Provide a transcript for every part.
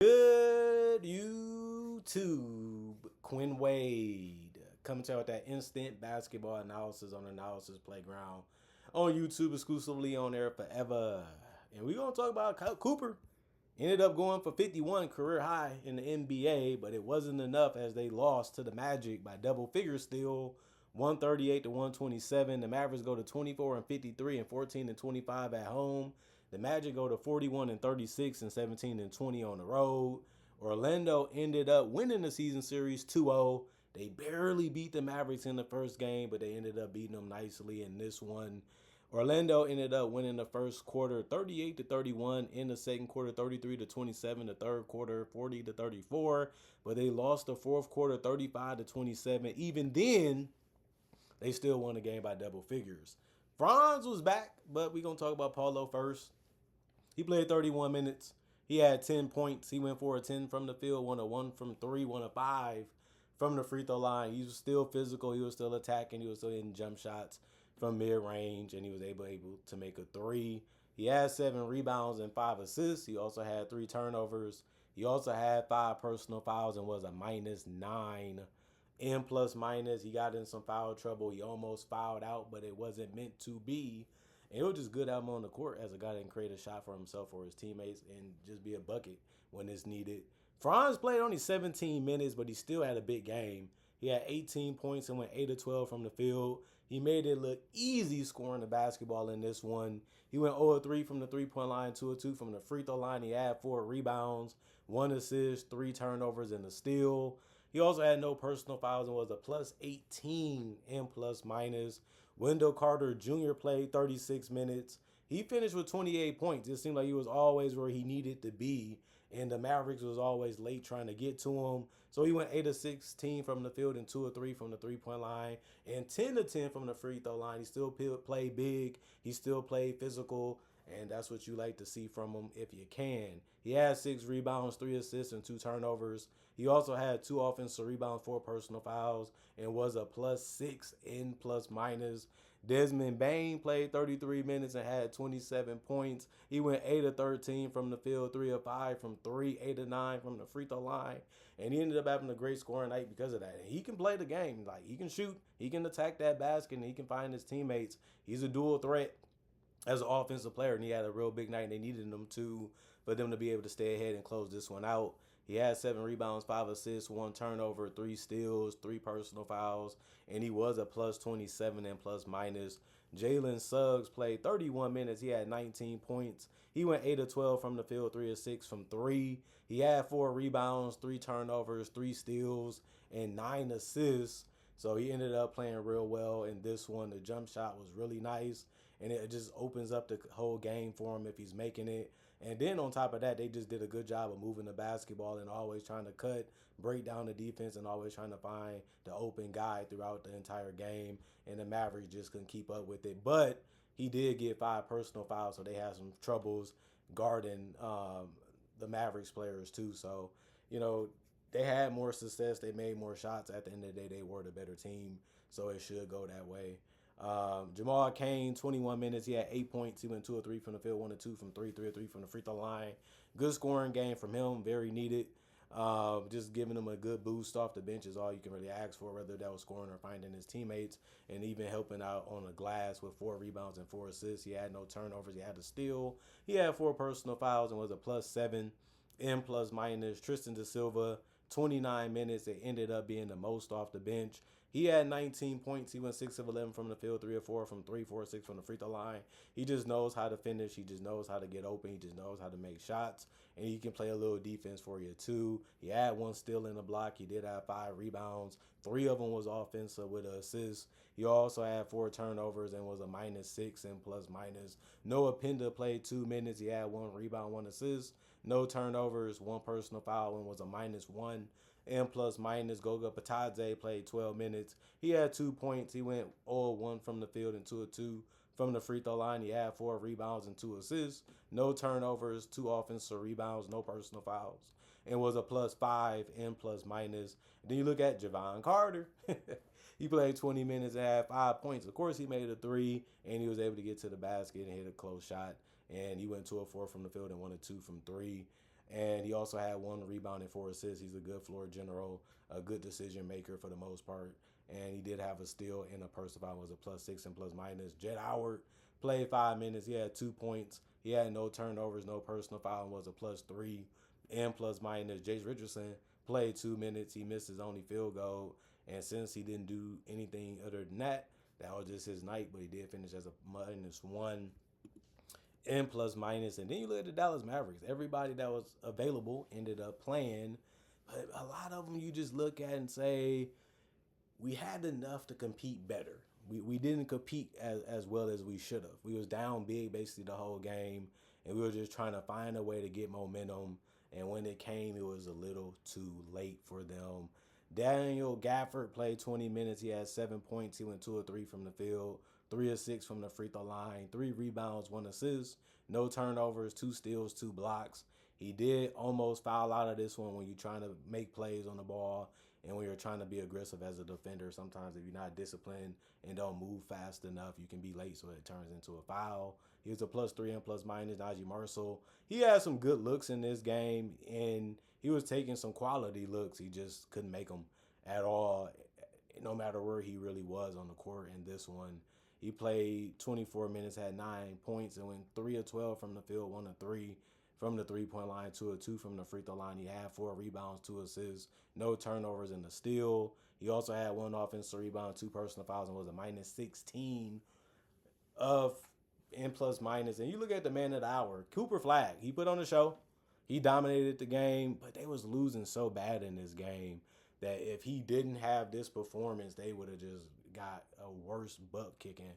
Good YouTube, Quinn Wade coming to you with that instant basketball analysis on Analysis Playground on YouTube, exclusively on there forever. And we're gonna talk about Cooper. Ended up going for 51, career high in the NBA, but it wasn't enough as they lost to the Magic by double figures still, 138 to 127. The Mavericks go to 24 and 53 and 14 and 25 at home. The Magic go to 41 and 36 and 17 and 20 on the road. Orlando ended up winning the season series 2-0. They barely beat the Mavericks in the first game, but they ended up beating them nicely in this one. Orlando ended up winning the first quarter 38 to 31, in the second quarter 33 to 27, the third quarter 40 to 34, but they lost the fourth quarter 35 to 27. Even then, they still won the game by double figures. Franz was back, but we're going to talk about Paulo first. He played 31 minutes. He had 10 points. He went for a 10 from the field, 1 from 3, 1 of 5 from the free throw line. He was still physical. He was still attacking. He was still hitting jump shots from mid-range, and he was able to make a 3. He had 7 rebounds and 5 assists. He also had 3 turnovers. He also had 5 personal fouls and was a -9 in plus minus. He got in some foul trouble. He almost fouled out, but it wasn't meant to be. And it was just good out on the court as a guy that can create a shot for himself or his teammates and just be a bucket when it's needed. Franz played only 17 minutes, but he still had a big game. He had 18 points and went 8 of 12 from the field. He made it look easy scoring the basketball in this one. He went 0 of 3 from the three-point line, 2 of 2 from the free throw line. He had 4 rebounds, 1 assist, 3 turnovers, and a steal. He also had no personal fouls and was a +18 in plus minus. Wendell Carter Jr. played 36 minutes. He finished with 28 points. It seemed like he was always where he needed to be, and the Mavericks was always late trying to get to him. So he went 8 of 16 from the field and 2 of 3 from the three-point line and 10 of 10 from the free throw line. He still played big. He still played physical, and that's what you like to see from him if you can. He had 6 rebounds, 3 assists, and 2 turnovers. He also had 2 offensive rebounds, 4 personal fouls, and was a +6 in plus minus. Desmond Bane played 33 minutes and had 27 points. He went 8 of 13 from the field, 3 of 5 from 3, 8 of 9 from the free throw line. And he ended up having a great scoring night because of that. And he can play the game. Like, he can shoot, he can attack that basket, and he can find his teammates. He's a dual threat as an offensive player, and he had a real big night, and they needed him for them to be able to stay ahead and close this one out. He had 7 rebounds, 5 assists, 1 turnover, 3 steals, 3 personal fouls, and he was a +27 in plus minus. Jalen Suggs played 31 minutes. He had 19 points. He went 8 of 12 from the field, 3 of 6 from 3. He had 4 rebounds, 3 turnovers, 3 steals, and 9 assists. So he ended up playing real well in this one. The jump shot was really nice, and it just opens up the whole game for him if he's making it. And then on top of that, they just did a good job of moving the basketball and always trying to cut, break down the defense, and always trying to find the open guy throughout the entire game. And the Mavericks just couldn't keep up with it. But he did get 5 personal fouls, so they had some troubles guarding the Mavericks players too. So, they had more success. They made more shots. At the end of the day, they were the better team, so it should go that way. Jamal Cain, 21 minutes. He had 8 points. He went 2 of 3 from the field, 1 of 2 from 3, 3 of 3 from the free throw line. Good scoring game from him, very needed. Just giving him a good boost off the bench is all you can really ask for, whether that was scoring or finding his teammates, and even helping out on the glass with 4 rebounds and 4 assists. He had no turnovers. He had a steal. He had 4 personal fouls and was a +7 in plus minus. Tristan Da Silva, 29 minutes. It ended up being the most off the bench. He had 19 points. He went 6 of 11 from the field, 3 of 4 from 3, 4 of 6 from the free throw line. He just knows how to finish. He just knows how to get open. He just knows how to make shots. And he can play a little defense for you too. He had 1 steal in the block. He did have 5 rebounds. 3 of them was offensive with an assist. He also had 4 turnovers and was a -6 in plus minus. Noah Penda played 2 minutes. He had 1 rebound, 1 assist. No turnovers, 1 personal foul, and was a -1 in plus minus. Goga Patadze played 12 minutes. He had 2 points. He went 0 of 1 from the field and 2 of 2 from the free throw line. He had 4 rebounds and 2 assists. No turnovers, 2 offensive rebounds, no personal fouls, and was a +5 in plus minus. Then you look at Javon Carter. He played 20 minutes and had 5 points. Of course, he made a 3, and he was able to get to the basket and hit a close shot. And he went 2 of 4 from the field and 1 of 2 from 3. And he also had 1 rebound and 4 assists. He's a good floor general, a good decision maker for the most part. And he did have a steal and a personal foul, was a +6 and plus minus. Jet Howard played 5 minutes. He had 2 points. He had no turnovers, no personal foul, and was a +3 and plus minus. Jace Richardson played 2 minutes. He missed his only field goal. And since he didn't do anything other than that, that was just his night. But he did finish as a -1 and plus minus. And then you look at the Dallas Mavericks. Everybody that was available ended up playing. But a lot of them you just look at and say, we had enough to compete better. We didn't compete as well as we should have. We was down big basically the whole game, and we were just trying to find a way to get momentum. And when it came, it was a little too late for them. Daniel Gafford played 20 minutes. He had 7 points. He went 2 of 3 from the field, 3 of 6 from the free throw line, 3 rebounds, 1 assist, no turnovers, 2 steals, 2 blocks. He did almost foul out of this one when you're trying to make plays on the ball and when you're trying to be aggressive as a defender. Sometimes if you're not disciplined and don't move fast enough, you can be late, so it turns into a foul. He was a +3 and plus minus. Najee Marshall, he had some good looks in this game, and he was taking some quality looks. He just couldn't make them at all, no matter where he really was on the court in this one. He played 24 minutes, had 9 points, and went 3 of 12 from the field, 1 of 3 from the three-point line, 2 of 2 from the free throw line. He had 4 rebounds, 2 assists, no turnovers in the steal. He also had 1 offensive rebound, 2 personal fouls, and was a -16 of N plus minus. And you look at the man of the hour, Cooper Flagg. He put on the show. He dominated the game, but they was losing so bad in this game that if he didn't have this performance, they would have just got a worse butt kicking.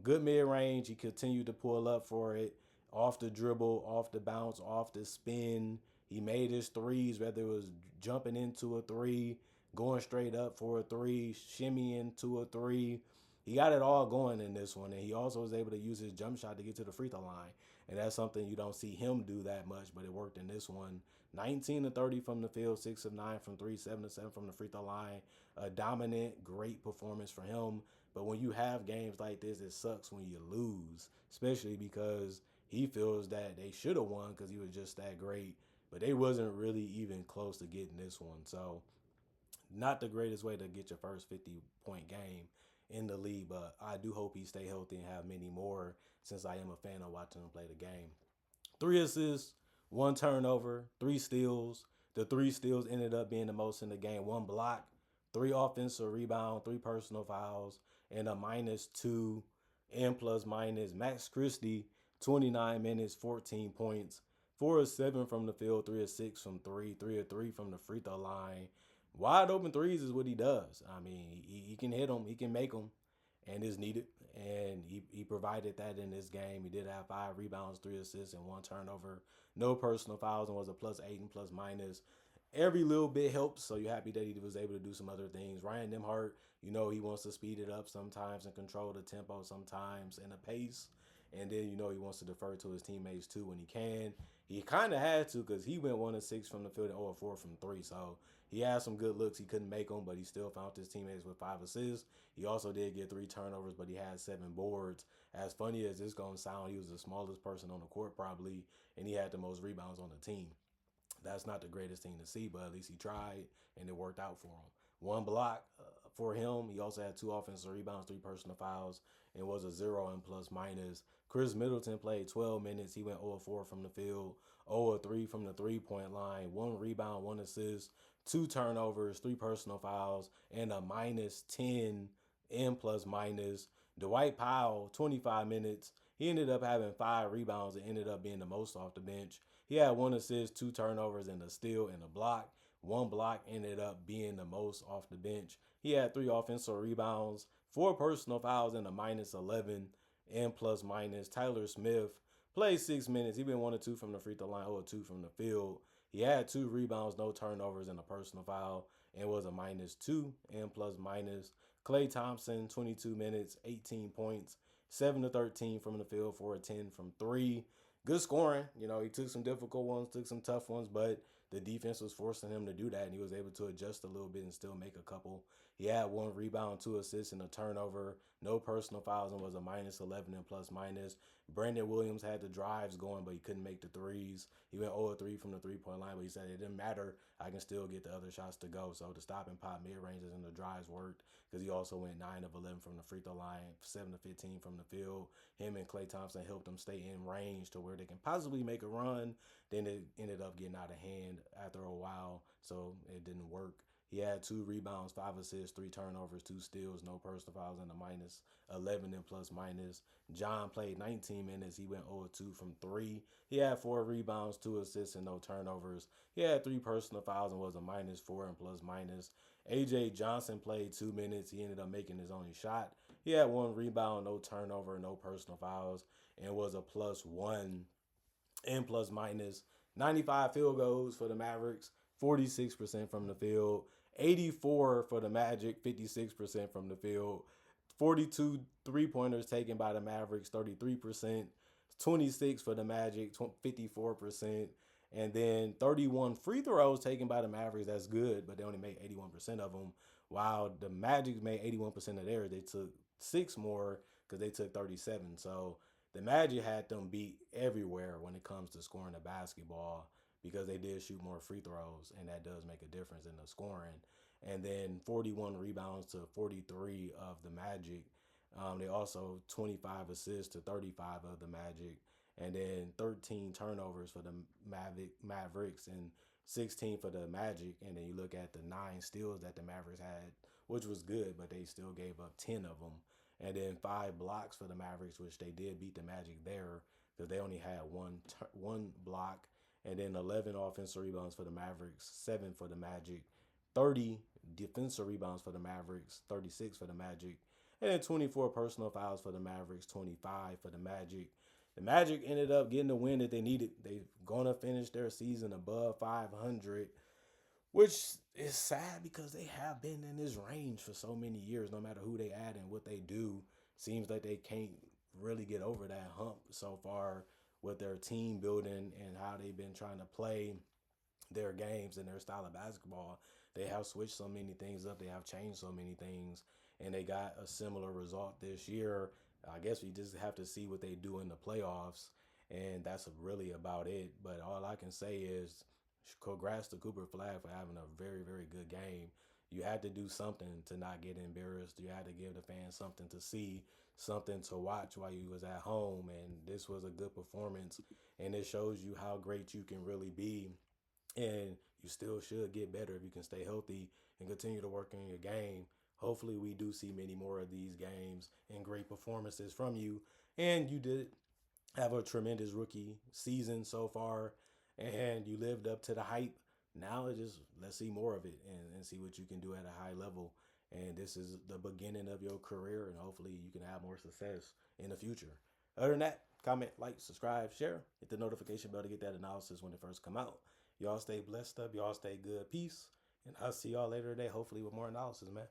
Good mid-range. He continued to pull up for it. Off the dribble, off the bounce, off the spin. He made his threes, whether it was jumping into a 3, going straight up for a 3, shimmying to a 3. He got it all going in this one, and he also was able to use his jump shot to get to the free throw line. And that's something you don't see him do that much, but it worked in this one. 19 of 30 from the field, 6 of 9 from 3, 7 of 7 from the free throw line. A dominant, great performance for him. But when you have games like this, it sucks when you lose, especially because he feels that they should have won because he was just that great. But they wasn't really even close to getting this one. So not the greatest way to get your first 50-point game in the league, but I do hope he stay healthy and have many more since I am a fan of watching him play the game. 3 assists, 1 turnover, 3 steals. The 3 steals ended up being the most in the game. 1 block, 3 offensive rebound, 3 personal fouls, and a -2 N plus minus. Max Christie, 29 minutes, 14 points, 4 of 7 from the field, 3 of 6 from 3, 3 of 3 from the free throw line. Wide open threes is what he does. I mean, he can hit them, he can make them, and is needed. And he provided that in this game. He did have 5 rebounds, 3 assists, and 1 turnover. No personal fouls, and was a +8 and plus minus. Every little bit helped, so you're happy that he was able to do some other things. Ryan Nembhard, he wants to speed it up sometimes and control the tempo sometimes and the pace. And then, he wants to defer to his teammates, too, when he can. He kind of had to because he went 1 of 6 from the field and 0 of 4 from 3. So he had some good looks. He couldn't make them, but he still found his teammates with 5 assists. He also did get 3 turnovers, but he had 7 boards. As funny as this going to sound, he was the smallest person on the court probably, and he had the most rebounds on the team. That's not the greatest thing to see, but at least he tried, and it worked out for him. 1 block for him. He also had 2 offensive rebounds, 3 personal fouls, and was a 0 and plus minus. Chris Middleton played 12 minutes. He went 0 of 4 from the field, 0 of 3 from the three-point line, 1 rebound, 1 assist, 2 turnovers, 3 personal fouls, and a -10 N plus minus. Dwight Powell, 25 minutes. He ended up having 5 rebounds and ended up being the most off the bench. He had 1 assist, 2 turnovers, and a steal and a block. 1 block ended up being the most off the bench. He had 3 offensive rebounds, 4 personal fouls, and a -11 N plus minus. Tyler Smith played 6 minutes. He went 1 of 2 from the free throw line, 0 of 2 from the field. He had 2 rebounds, no turnovers, and a personal foul, and was a -2 N plus minus. Klay Thompson, 22 minutes, 18 points, 7 of 13 from the field, 4 of 10 from 3. Good scoring. He took some difficult ones, took some tough ones, but the defense was forcing him to do that, and he was able to adjust a little bit and still make a couple. He had 1 rebound, 2 assists, and a turnover. No personal fouls, and was a -11 and plus minus. Brandon Williams had the drives going, but he couldn't make the threes. He went 0-3 from the three-point line, but he said it didn't matter. I can still get the other shots to go. So the stop and pop mid-ranges and the drives worked because he also went 9 of 11 from the free throw line, 7 of 15 from the field. Him and Klay Thompson helped them stay in range to where they can possibly make a run. Then it ended up getting out of hand after a while, so it didn't work. He had 2 rebounds, 5 assists, 3 turnovers, 2 steals, no personal fouls, and a minus 11 and plus minus. John played 19 minutes. He went 0-2 from 3. He had 4 rebounds, 2 assists, and no turnovers. He had 3 personal fouls and was a minus 4 and plus minus. AJ Johnson played 2 minutes. He ended up making his only shot. He had 1 rebound, no turnover, no personal fouls, and was a plus 1 and plus minus. 95 field goals for the Mavericks, 46% from the field. 84 for the Magic, 56% from the field. 42 three-pointers taken by the Mavericks, 33%. 26 for the Magic, 54%. And then 31 free throws taken by the Mavericks. That's good, but they only made 81% of them. While the Magic made 81% of theirs, they took 6 more because they took 37. So the Magic had them beat everywhere when it comes to scoring the basketball because they did shoot more free throws, and that does make a difference in the scoring. And then 41 rebounds to 43 of the Magic. They also 25 assists to 35 of the Magic. And then 13 turnovers for the Mavericks and 16 for the Magic. And then you look at the 9 steals that the Mavericks had, which was good, but they still gave up 10 of them. And then 5 blocks for the Mavericks, which they did beat the Magic there because they only had one block. And then 11 offensive rebounds for the Mavericks, 7 for the Magic, 30 defensive rebounds for the Mavericks, 36 for the Magic, and then 24 personal fouls for the Mavericks, 25 for the Magic. The Magic ended up getting the win that they needed. They're going to finish their season above 500, which is sad because they have been in this range for so many years. No matter who they add and what they do, seems like they can't really get over that hump so far with their team building and how they've been trying to play their games and their style of basketball. They have switched so many things up. They have changed so many things, and they got a similar result this year. I guess we just have to see what they do in the playoffs, and that's really about it. But all I can say is congrats to Cooper Flagg for having a very, very good game. You had to do something to not get embarrassed. You had to give the fans something to see, something to watch while you was at home, and this was a good performance, and it shows you how great you can really be, and you still should get better if you can stay healthy and continue to work on your game. Hopefully we do see many more of these games and great performances from you, and you did have a tremendous rookie season so far, and you lived up to the hype. Now it's just let's see more of it and see what you can do at a high level. And this is the beginning of your career, and hopefully you can have more success in the future. Other than that, comment, like, subscribe, share, hit the notification bell to get that analysis when it first come out. Y'all stay blessed up. Y'all stay good. Peace. And I'll see y'all later today, hopefully with more analysis, man.